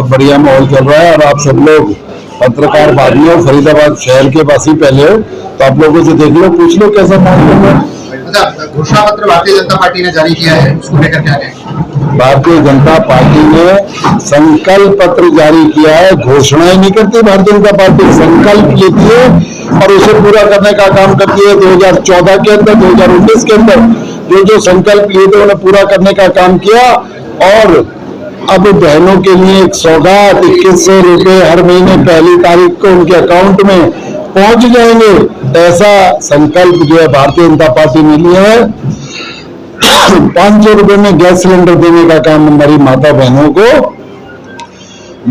बहुत बढ़िया माहौल चल रहा है और आप सब लोग पत्रकार भाइयों, फरीदाबाद शहर के वासी पहले हो, तो आप लोगों से देख लो, पूछ लो कैसा माहौल चल रहा है। अच्छा, घोषणा पत्र भारतीय जनता पार्टी ने जारी किया है, उसको लेकर क्या कहेंगे? भारतीय जनता पार्टी ने संकल्प पत्र जारी किया है। घोषणाएं नहीं करती भारतीय जनता पार्टी, संकल्प लेती है और उसे पूरा करने का काम करती है। 2014 के अंदर, 2019 के अंदर जो जो संकल्प लिए थे उन्हें पूरा करने का काम किया। और अब बहनों के लिए एक सौगात 2100 रुपए हर महीने पहली तारीख को उनके अकाउंट में पहुंच जाएंगे, ऐसा संकल्प जो है भारतीय जनता पार्टी ने लिया है। 500 रुपए में गैस सिलेंडर देने का काम हमारी माता बहनों को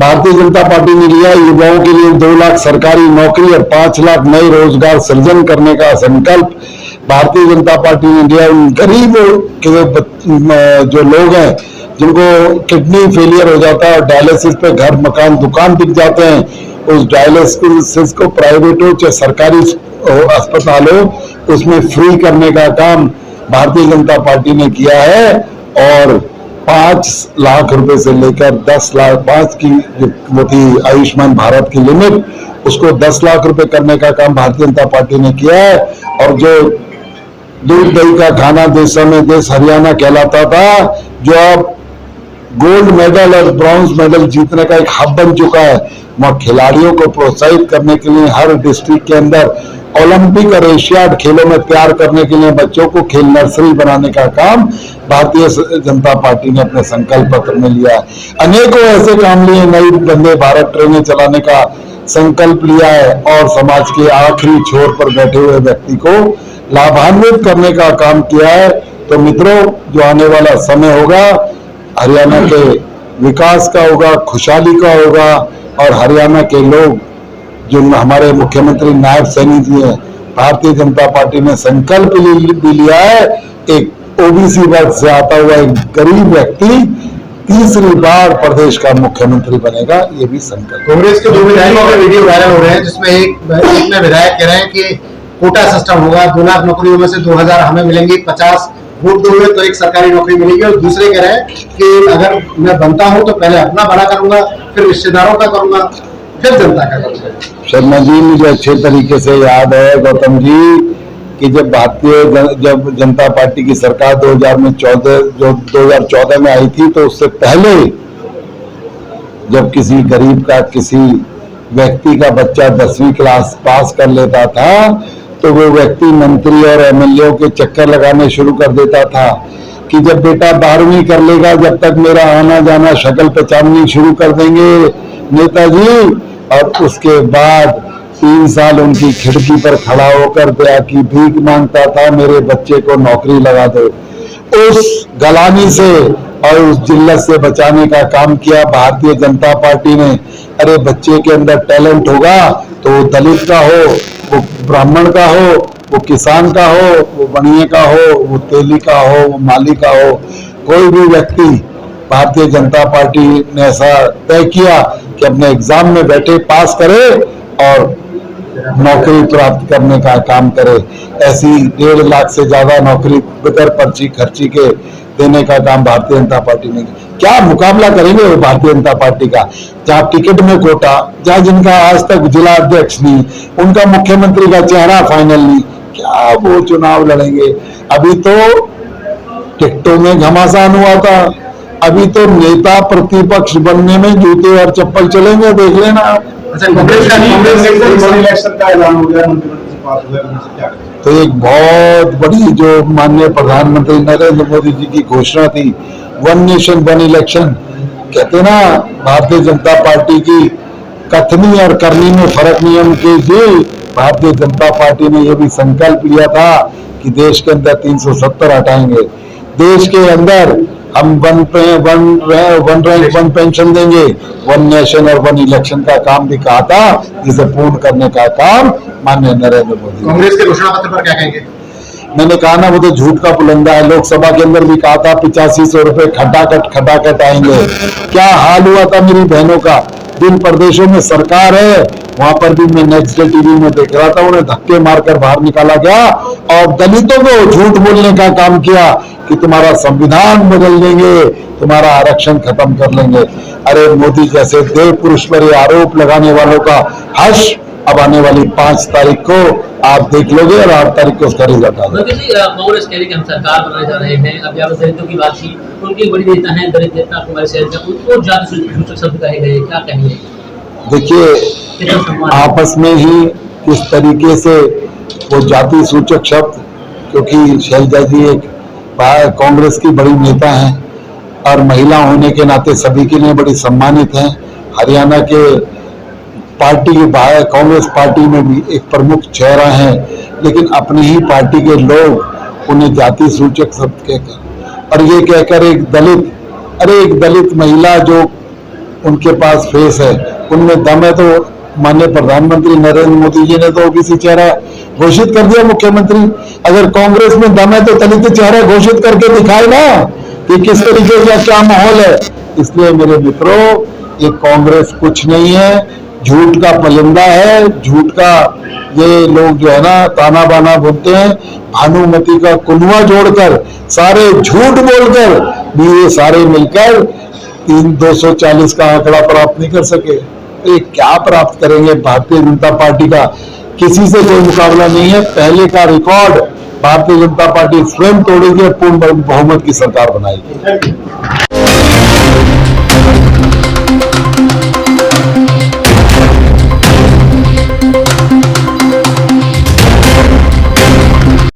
भारतीय जनता पार्टी ने लिया। युवाओं के लिए 2 लाख सरकारी नौकरी और 5 लाख नए रोजगार सृजन करने का संकल्प भारतीय जनता पार्टी ने लिया। उन गरीब के जो लोग हैं जिनको किडनी फेलियर हो जाता है और डायलिसिस पे घर मकान दुकान बिक जाते हैं, उस डायलिसिस को प्राइवेट हो चाहे सरकारी अस्पताल हो, उसमें फ्री करने का काम भारतीय जनता पार्टी ने किया है। और 5 लाख रुपए से लेकर 10 लाख 5 की जो वो थी आयुष्मान भारत की लिमिट, उसको 10 लाख रुपए करने का काम भारतीय जनता पार्टी ने किया है। और जो दूध दही का खाना देश में देश हरियाणा कहलाता था, जो अब गोल्ड मेडल और ब्रॉन्ज मेडल जीतने का एक हब बन चुका है, वहाँ खिलाड़ियों को प्रोत्साहित करने के लिए हर डिस्ट्रिक्ट के अंदर ओलंपिक और एशियाड खेलों में तैयार करने के लिए बच्चों को खेल नर्सरी बनाने का काम भारतीय जनता पार्टी ने अपने संकल्प पत्र में लिया है। अनेकों ऐसे काम लिए, नई वंदे भारत ट्रेनें चलाने का संकल्प लिया है और समाज के आखिरी छोर पर बैठे हुए व्यक्ति को लाभान्वित करने का काम किया है। तो मित्रों, जो आने वाला समय होगा हरियाणा के विकास का होगा, खुशहाली का होगा और हरियाणा के लोग, जो हमारे मुख्यमंत्री नायब सैनी जी हैं, भारतीय जनता पार्टी ने संकल्प भी लिया है, एक ओबीसी वर्ग से आता हुआ एक गरीब व्यक्ति तीसरी बार प्रदेश का मुख्यमंत्री बनेगा, ये भी संकल्प। कांग्रेस के 2 विधायकों के वीडियो वायरल हो रहे हैं, जिसमें एक में विधायक कह रहे हैं कि कोटा सिस्टम होगा, 2 लाख नौकरियों में से 2000 हमें मिलेंगी, 50 वोट दोगे तो एक सरकारी नौकरी मिलेगी। और दूसरे कह रहे हैं कि अगर मैं बनता हूं तो पहले अपना बड़ा करूंगा, फिर रिश्तेदारों का करूंगा, फिर जनता का करूंगा। शर्मा जी, मुझे अच्छे तरीके से याद है गौतम जी कि जब जनता पार्टी की सरकार 2014 में आई थी, तो उससे पहले जब किसी गरीब का, किसी व्यक्ति का बच्चा 10वीं क्लास पास कर लेता था तो वो व्यक्ति मंत्री और एमएलए के चक्कर लगाने शुरू कर देता था कि जब बेटा 12वीं कर लेगा, जब तक मेरा आना जाना शक्ल पहचाननी शुरू कर देंगे नेताजी। और उसके बाद 3 साल उनकी खिड़की पर खड़ा होकर दया की भीख मांगता था, मेरे बच्चे को नौकरी लगा दो। उस गलानी से और उस जिल्लत से बचाने का काम किया भारतीय जनता पार्टी ने। अरे बच्चे के अंदर टैलेंट होगा तो वो दलित का हो, वो ब्राह्मण का हो, वो किसान का हो, वो बनिए का हो, वो तेली का हो, वो माली का हो, कोई भी व्यक्ति, भारतीय जनता पार्टी ने ऐसा तय किया कि अपने एग्जाम में बैठे पास करे और नौकरी प्राप्त करने का काम करे। ऐसी 1.5 लाख से ज्यादा नौकरी बगैर पर्ची खर्ची के देने का काम भारतीय जनता पार्टी ने। क्या मुकाबला करेंगे वो भारतीय जनता पार्टी का, जहाँ टिकट में कोटा, जहाँ जिनका आज तक जिला अध्यक्ष नहीं, उनका मुख्यमंत्री का चेहरा फाइनल नहीं, क्या वो चुनाव लड़ेंगे? अभी तो टिकटों में घमासान हुआ था, अभी तो नेता प्रतिपक्ष बनने में जूते और चप्पल चलेंगे, देख लेना। अच्छा, कांग्रेस का इलेक्शन का ऐलान हो गया, तो एक बहुत बड़ी जो माननीय प्रधानमंत्री नरेंद्र मोदी जी की घोषणा थी, 1 नेशन 1 इलेक्शन, कहते ना भारतीय जनता पार्टी की कथनी और करनी में फर्क नहीं है उनके जी। भारतीय जनता पार्टी ने यह भी संकल्प लिया था कि देश के अंदर 370 हटाएंगे, देश के अंदर हम वन रैंक 1 पेंशन देंगे, 1 नेशन और 1 इलेक्शन का काम भी कहा था, जिसे पूर्ण करने का काम माननीय नरेंद्र मोदी। कांग्रेस के घोषणा पत्र पर क्या कहेंगे? मैंने कहा ना, वो तो झूठ का पुलंदा है। लोकसभा के अंदर भी कहा था 8500 रुपए खटाखट आएंगे। क्या हाल हुआ था मेरी बहनों का? जिन प्रदेशों में सरकार है वहां पर भी मैं नेक्स्ट डे टीवी में देख रहा था, उन्हें धक्के मारकर बाहर निकाला गया और दलितों को झूठ बोलने का काम किया कि तुम्हारा संविधान बदल देंगे, तुम्हारा आरक्षण खत्म कर लेंगे। अरे मोदी जैसे देव पुरुष पर ये आरोप लगाने वालों का हर्ष अब आने वाली 5 तारीख को आप देख लोगे और 8 तारीख को उसका रिजल्ट आ जाएगा। कांग्रेस कह रही कि हम सरकार बनाने जा रहे हैं। अब यहाँ दलितों की बात की, उनके बड़ी नेता हैं दलित नेता कुमारी शैलजा, उनको जाति सूचक शब्द कहे गए, क्या कहेंगे? देखिए, कितना सम्मान? आपस में ही किस तरीके से वो जाति सूचक शब्द, क्योंकि शैलजा जी एक कांग्रेस की बड़ी नेता हैं और महिला होने के नाते सभी के लिए बड़ी सम्मानित हैं। हरियाणा के पार्टी के बाहर कांग्रेस पार्टी में भी एक प्रमुख चेहरा हैं, लेकिन अपनी ही पार्टी के लोग उन्हें जाति सूचक शब्द कहकर और ये कहकर एक दलित महिला जो उनके पास फेस है, उनमें दम है, तो माननीय प्रधानमंत्री नरेंद्र मोदी जी ने तो ओबीसी चेहरा घोषित कर दिया मुख्यमंत्री। अगर कांग्रेस में दम है तो दलित चेहरा घोषित करके दिखाए ना कि किस तरीके का क्या माहौल है। इसलिए मेरे मित्रों, ये कांग्रेस कुछ नहीं है, झूठ का पलिंदा है, झूठ का ये लोग जो है ना ताना बाना बोलते हैं। भानुमति का कुनवा जोड़कर सारे झूठ बोलकर भी ये सारे मिलकर 240 का आंकड़ा प्राप्त नहीं कर सके। तो ये क्या प्राप्त करेंगे? भारतीय जनता पार्टी का किसी से कोई मुकाबला नहीं है। पहले का रिकॉर्ड भारतीय जनता पार्टी स्वयं तोड़ेगी, पूर्ण बहुमत की सरकार बनाएगी।